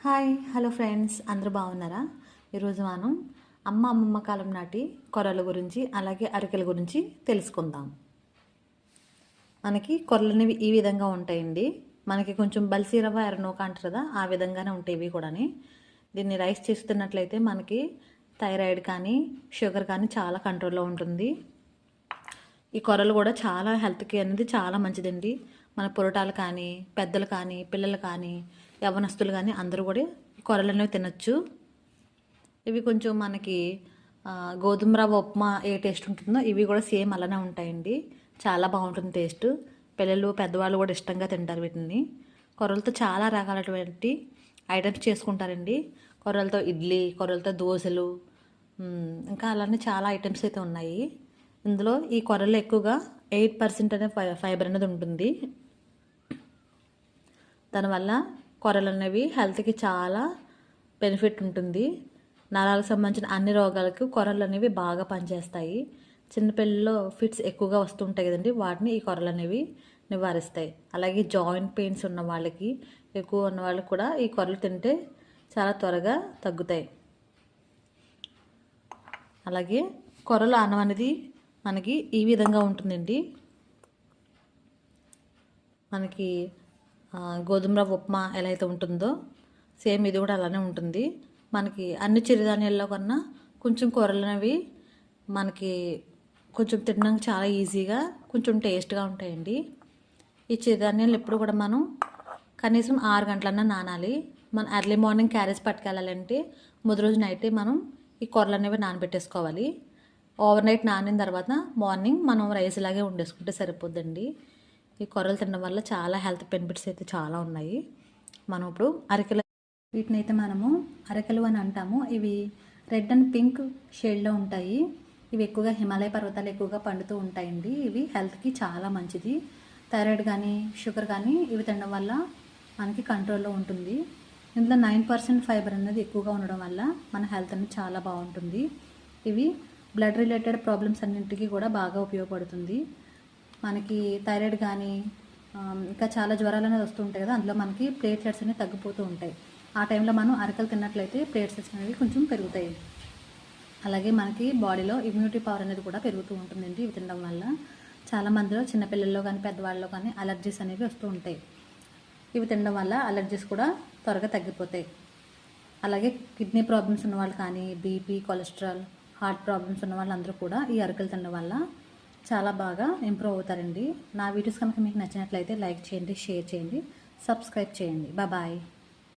Hi hello friends, అందరూ బాగున్నారా? ఈరోజు మనం అమ్మమ్మ కాలం నాటి కొర్రల గురించి అలాగే అరికెల గురించి తెలుసుకుందాం. మనకి కొర్రలు అనేవి ఈ విధంగా ఉంటాయండి. మనకి కొంచెం బల్సీరవ్వ ఎర్రనూక అంటారు కదా, ఆ విధంగానే ఉంటాయి ఇవి కూడాని. దీన్ని రైస్ చేస్తున్నట్లయితే మనకి థైరాయిడ్ కానీ షుగర్ కానీ చాలా కంట్రోల్లో ఉంటుంది. ఈ కొర్రలు కూడా చాలా హెల్త్కి అనేది చాలా మంచిదండి. మన పురటాలు కానీ పెద్దలు కానీ పిల్లలు కానీ యవ్వనస్తులు కానీ అందరూ కూడా ఈ కొర్రలు అనేవి తినచ్చు. ఇవి కొంచెం మనకి గోధుమ రవ్వ ఉప్మా ఏ టేస్ట్ ఉంటుందో ఇవి కూడా సేమ్ అలానే ఉంటాయండి. చాలా బాగుంటుంది టేస్ట్. పిల్లలు పెద్దవాళ్ళు కూడా ఇష్టంగా తింటారు వీటిని. కొర్రలతో చాలా రకాలటువంటి ఐటమ్స్ చేసుకుంటారండి. కొర్రలతో ఇడ్లీ, కొర్రలతో దోశలు, ఇంకా అలానే చాలా ఐటమ్స్ అయితే ఉన్నాయి. ఇందులో ఈ కొర్రలు ఎక్కువగా 8% అనే ఫైబర్ అనేది ఉంటుంది. దానివల్ల కొర్రలు అనేవి హెల్త్కి చాలా బెనిఫిట్ ఉంటుంది. నరాలకు సంబంధించిన అన్ని రోగాలకు కొర్రలు అనేవి బాగా పనిచేస్తాయి. చిన్నపిల్లల్లో ఫిట్స్ ఎక్కువగా వస్తుంటాయి కదండి, వాటిని ఈ కొర్రలు అనేవి నివారిస్తాయి. అలాగే జాయింట్ పెయిన్స్ ఉన్న వాళ్ళకి, ఎక్కువ ఉన్న వాళ్ళకి కూడా ఈ కొర్రలు తింటే చాలా త్వరగా తగ్గుతాయి. అలాగే కొర్రలు అన్నం అనేది మనకి ఈ విధంగా ఉంటుందండి. మనకి గోధుమ రవ్వ ఉప్మా ఎలా అయితే ఉంటుందో సేమ్ ఇది కూడా అలానే ఉంటుంది. మనకి అన్ని చిరుధాన్యాల్లో కన్నా కొంచెం కొర్రలు అనేవి మనకి కొంచెం తినడానికి చాలా ఈజీగా కొంచెం టేస్ట్గా ఉంటాయండి. ఈ చిరుధాన్యాలు ఎప్పుడు కూడా మనం కనీసం 6 గంటలన్నా నానాలి. మనం ఎర్లీ మార్నింగ్ క్యారేజ్ పట్టుకెళ్ళాలంటే ముందు రోజు నైటే మనం ఈ కొర్రలు అనేవి నానబెట్టేసుకోవాలి. ఓవర్ నైట్ నానిన తర్వాత మార్నింగ్ మనం రైస్ లాగే వండేసుకుంటే సరిపోద్దండి. ఈ కొర్రలు తినడం వల్ల చాలా హెల్త్ బెనిఫిట్స్ అయితే చాలా ఉన్నాయి. మనం ఇప్పుడు అరికెలు, వీటిని అయితే మనము అరికెలు అని అంటాము. ఇవి రెడ్ అండ్ పింక్ షేడ్లో ఉంటాయి. ఇవి ఎక్కువగా హిమాలయ పర్వతాలు ఎక్కువగా పండుతూ ఉంటాయండి. ఇవి హెల్త్కి చాలా మంచిది. థైరాయిడ్ కానీ షుగర్ కానీ ఇవి తినడం వల్ల మనకి కంట్రోల్లో ఉంటుంది. ఇందులో 9% ఫైబర్ అనేది ఎక్కువగా ఉండడం వల్ల మన హెల్త్ అనేది చాలా బాగుంటుంది. ఇవి బ్లడ్ రిలేటెడ్ ప్రాబ్లమ్స్ అన్నింటికి కూడా బాగా ఉపయోగపడుతుంది. మనకి థైరాయిడ్ కానీ ఇంకా చాలా జ్వరాలు అనేది వస్తుంటాయి కదా, అందులో మనకి ప్లేట్లెట్స్ అనేవి తగ్గిపోతూ ఉంటాయి. ఆ టైంలో మనం అరికెలు తిన్నట్లయితే ప్లేట్లెట్స్ అనేవి కొంచెం పెరుగుతాయి. అలాగే మనకి బాడీలో ఇమ్యూనిటీ పవర్ అనేది కూడా పెరుగుతూ ఉంటుందండి ఇవి తినడం వల్ల. చాలామందిలో చిన్నపిల్లల్లో కానీ పెద్దవాళ్ళలో కానీ అలర్జీస్ అనేవి వస్తూ ఉంటాయి. ఇవి తినడం వల్ల అలర్జీస్ కూడా త్వరగా తగ్గిపోతాయి. అలాగే కిడ్నీ ప్రాబ్లమ్స్ ఉన్నవాళ్ళు కానీ బీపీ, కొలెస్ట్రాల్, హార్ట్ ప్రాబ్లమ్స్ ఉన్న వాళ్ళందరూ కూడా ఈ అరికెలు తినడం వల్ల చాలా బాగా ఇంప్రూవ్ అవుతారండి. నా వీడియోస్ కనుక మీకు నచ్చినట్లయితే లైక్ చేయండి, షేర్ చేయండి, సబ్స్క్రైబ్ చేయండి. బాయ్.